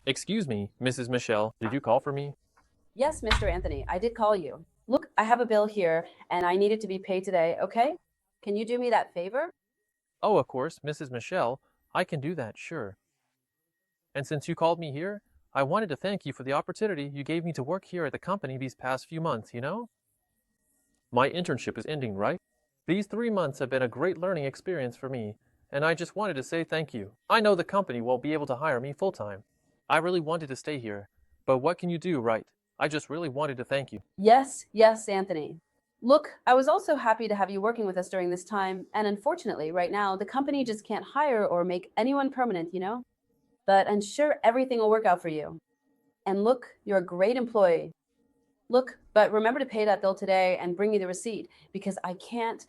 Excuse me, Mrs. Michelle, did you call for me? Yes, Mr. Anthony, I did call you. Look, I have a bill here and I need it to be paid today, okay? Can you do me that favor? Oh, of course, Mrs. Michelle, I can do that, sure. And since you called me here, I wanted to thank you for the opportunity you gave me to work here at the company these past few months. My internship is ending, right? These 3 months have been a great learning experience for me, and I just wanted to say thank you. I know the company won't be able to hire me full-time. I really wanted to stay here, but what can you do, right? I just really wanted to thank you. Yes, Anthony. Look, I was also happy to have you working with us during this time, and unfortunately, right now, the company just can't hire or make anyone permanent. But I'm sure everything will work out for you. And look, you're a great employee. Look, but remember to pay that bill today and bring me the receipt because I can't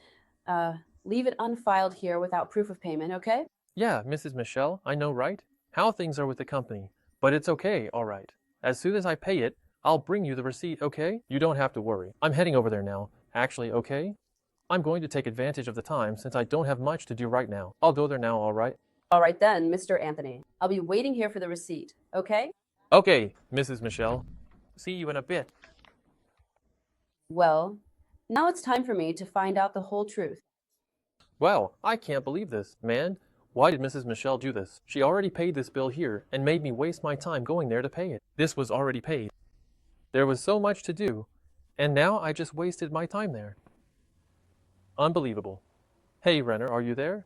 uh, leave it unfiled here without proof of payment, okay? Yeah, Mrs. Michelle, I know, right? How things are with the company. But it's okay, all right. As soon as I pay it, I'll bring you the receipt, okay? You don't have to worry. I'm heading over there now. Actually, okay? I'm going to take advantage of the time since I don't have much to do right now. I'll go there now, all right? All right then, Mr. Anthony. I'll be waiting here for the receipt, okay? Okay, Mrs. Michelle. See you in a bit. Well, now it's time for me to find out the whole truth. Wow, I can't believe this, man. Why did Mrs. Michelle do this? She already paid this bill here and made me waste my time going there to pay it. This was already paid. There was so much to do, and now I just wasted my time there. Unbelievable. Hey, Renner, are you there?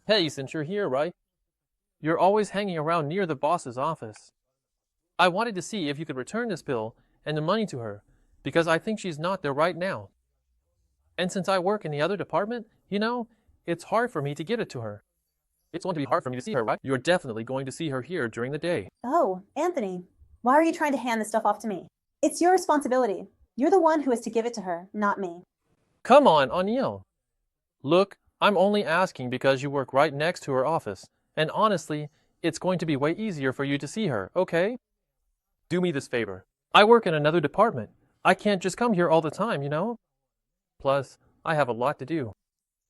Hey, since you're here, right? You're always hanging around near the boss's office. I wanted to see if you could return this bill and the money to her, because I think she's not there right now. And since I work in the other department, it's hard for me to get it to her. It's going to be hard for me to see her, right? You're definitely going to see her here during the day. Oh, Anthony, why are you trying to hand this stuff off to me? It's your responsibility. You're the one who is to give it to her, not me. Come on, Aniel. Look, I'm only asking because you work right next to her office, and honestly, it's going to be way easier for you to see her, okay? Do me this favor. I work in another department. I can't just come here all the time. Plus, I have a lot to do.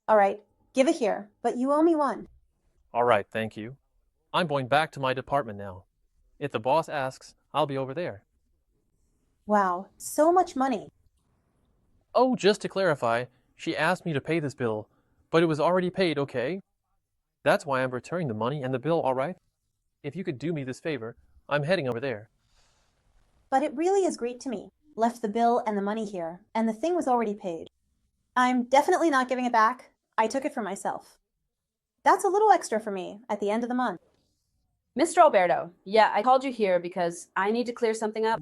All right, give it here, but you owe me one. All right, thank you. I'm going back to my department now. If the boss asks, I'll be over there. Wow, so much money. Oh, just to clarify, she asked me to pay this bill, but it was already paid, okay? That's why I'm returning the money and the bill, all right? If you could do me this favor, I'm heading over there. But it really is great to me. Left the bill and the money here, and the thing was already paid. I'm definitely not giving it back. I took it for myself. That's a little extra for me at the end of the month. Mr. Alberto, yeah, I called you here because I need to clear something up.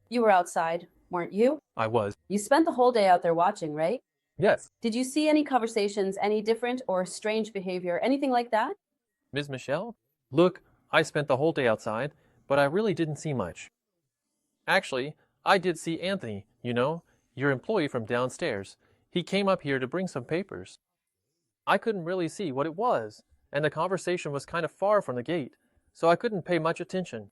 You were outside, weren't you? I was. You spent the whole day out there watching, right? Yes. Did you see any conversations, any different or strange behavior, anything like that? Ms. Michelle? Look, I spent the whole day outside, but I really didn't see much. Actually, I did see Anthony, your employee from downstairs. He came up here to bring some papers. I couldn't really see what it was, and the conversation was kind of far from the gate, so I couldn't pay much attention.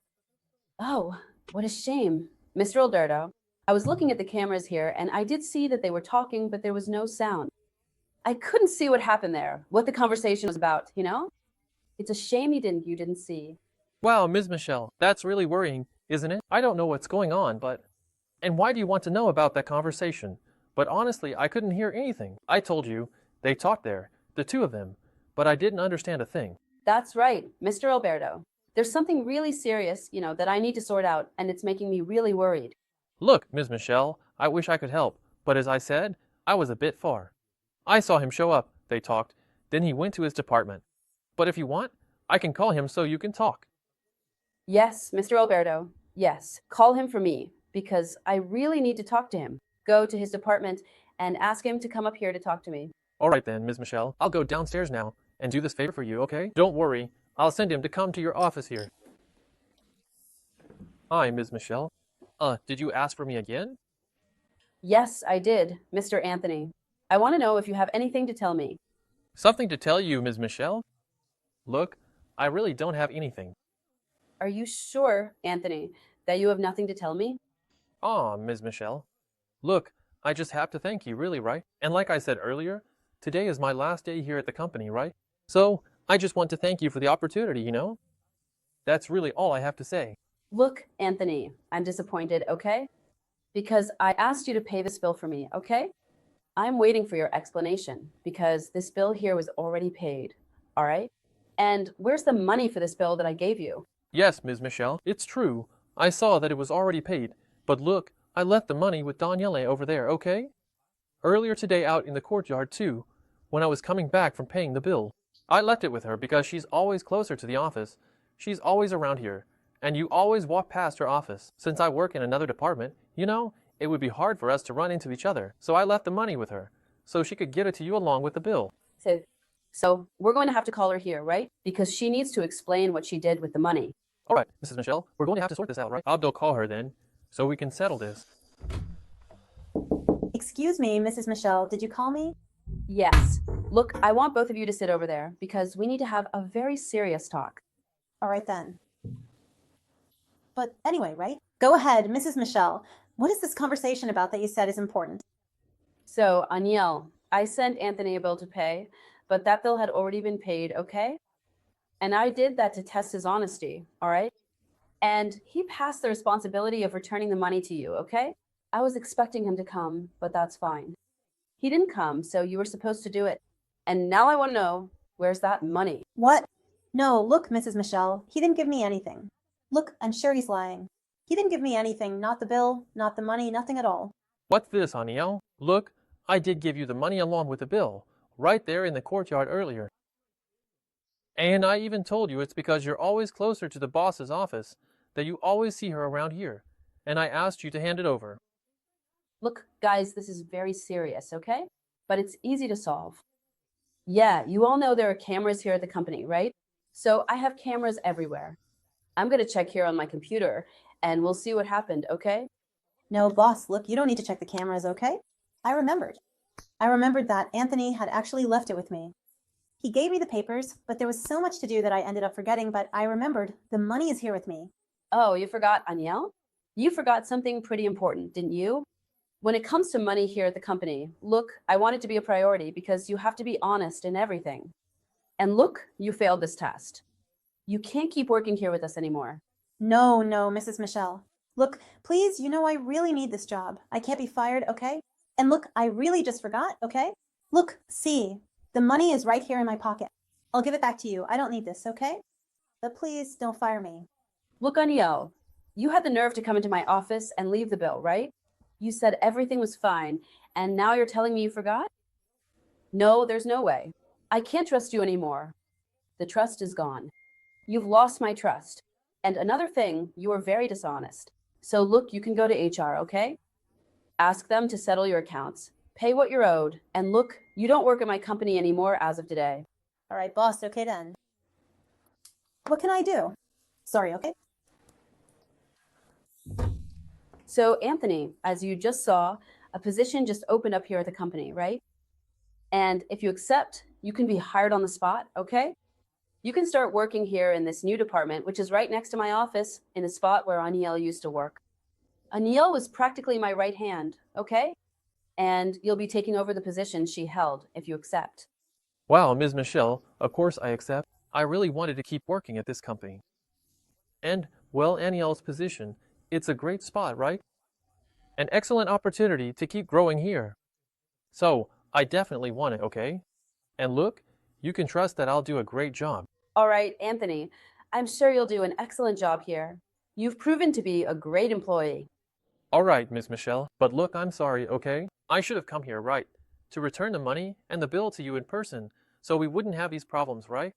Oh, what a shame. Mr. Alberto, I was looking at the cameras here and I did see that they were talking, but there was no sound. I couldn't see what happened there, what the conversation was about. It's a shame you didn't see. Wow, Ms. Michelle, that's really worrying, isn't it? I don't know what's going on, but... And why do you want to know about that conversation? But honestly, I couldn't hear anything. I told you, they talked there, the two of them, but I didn't understand a thing. That's right, Mr. Alberto. There's something really serious, that I need to sort out, and it's making me really worried. Look, Ms. Michelle, I wish I could help, but as I said, I was a bit far. I saw him show up, they talked, then he went to his department. But if you want, I can call him so you can talk. Yes, Mr. Alberto, yes. Call him for me, because I really need to talk to him. Go to his department and ask him to come up here to talk to me. All right then, Ms. Michelle, I'll go downstairs now and do this favor for you, okay? Don't worry, I'll send him to come to your office here. Hi, Ms. Michelle. Did you ask for me again? Yes, I did, Mr. Anthony. I want to know if you have anything to tell me. Something to tell you, Ms. Michelle? Look, I really don't have anything. Are you sure, Anthony, that you have nothing to tell me? Aw, Ms. Michelle. Look, I just have to thank you, really, right? And like I said earlier, today is my last day here at the company, right? So, I just want to thank you for the opportunity. That's really all I have to say. Look, Anthony, I'm disappointed, okay? Because I asked you to pay this bill for me, okay? I'm waiting for your explanation because this bill here was already paid, all right? And where's the money for this bill that I gave you? Yes, Ms. Michelle, it's true. I saw that it was already paid. But look, I left the money with Daniele over there, okay? Earlier today out in the courtyard too, when I was coming back from paying the bill. I left it with her because she's always closer to the office. She's always around here, and you always walk past her office. Since I work in another department, it would be hard for us to run into each other. So I left the money with her, so she could give it to you along with the bill. So, so we're going to have to call her here, right? Because she needs to explain what she did with the money. All right, Mrs. Michelle, we're going to have to sort this out, right? Abdul, call her then, so we can settle this. Excuse me, Mrs. Michelle, did you call me? Yes. Look, I want both of you to sit over there because we need to have a very serious talk. All right then. But anyway, right? Go ahead, Mrs. Michelle. What is this conversation about that you said is important? So, Aniel, I sent Anthony a bill to pay, but that bill had already been paid, okay? And I did that to test his honesty, all right? And he passed the responsibility of returning the money to you, okay? I was expecting him to come, but that's fine. He didn't come, so you were supposed to do it. And now I want to know, where's that money? What? No, look, Mrs. Michelle, he didn't give me anything. Look, I'm sure he's lying. He didn't give me anything, not the bill, not the money, nothing at all. What's this, Aniel? Look, I did give you the money along with the bill, right there in the courtyard earlier. And I even told you it's because you're always closer to the boss's office, that you always see her around here, and I asked you to hand it over. Look, guys, this is very serious, okay? But it's easy to solve. Yeah, you all know there are cameras here at the company, right? So I have cameras everywhere. I'm going to check here on my computer, and we'll see what happened, okay? No, boss, look, you don't need to check the cameras, okay? I remembered. I remembered that Anthony had actually left it with me. He gave me the papers, but there was so much to do that I ended up forgetting, but I remembered the money is here with me. Oh, you forgot, Aniel? You forgot something pretty important, didn't you? When it comes to money here at the company, look, I want it to be a priority because you have to be honest in everything. And look, you failed this test. You can't keep working here with us anymore. No, Mrs. Michelle. Look, please, you know I really need this job. I can't be fired, okay? And look, I really just forgot, okay? Look, see, the money is right here in my pocket. I'll give it back to you. I don't need this, okay? But please don't fire me. Look, Aniel, you had the nerve to come into my office and leave the bill, right? You said everything was fine, and now you're telling me you forgot? No, there's no way. I can't trust you anymore. The trust is gone. You've lost my trust. And another thing, you are very dishonest. So look, you can go to HR, okay? Ask them to settle your accounts, pay what you're owed, and look, you don't work at my company anymore as of today. All right, boss, okay then. What can I do? Sorry, okay? So, Anthony, as you just saw, a position just opened up here at the company, right? And if you accept, you can be hired on the spot, okay? You can start working here in this new department, which is right next to my office, in the spot where Aniel used to work. Aniel was practically my right hand, okay? And you'll be taking over the position she held if you accept. Wow, Ms. Michelle, of course I accept. I really wanted to keep working at this company. And, well, Aniel's position, it's a great spot, right? An excellent opportunity to keep growing here. So, I definitely want it, okay? And look, you can trust that I'll do a great job. All right, Anthony, I'm sure you'll do an excellent job here. You've proven to be a great employee. All right, Ms. Michelle, but look, I'm sorry, okay? I should have come here, right? To return the money and the bill to you in person, so we wouldn't have these problems, right?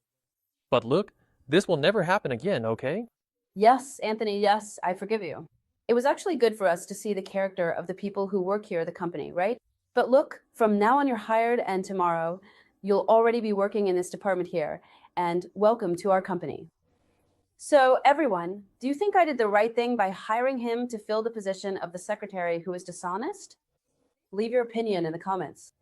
But look, this will never happen again, okay? Yes, Anthony, yes, I forgive you. It was actually good for us to see the character of the people who work here at the company, right? But look, from now on you're hired, and tomorrow you'll already be working in this department here, and welcome to our company. So, everyone, do you think I did the right thing by hiring him to fill the position of the secretary who is dishonest? Leave your opinion in the comments.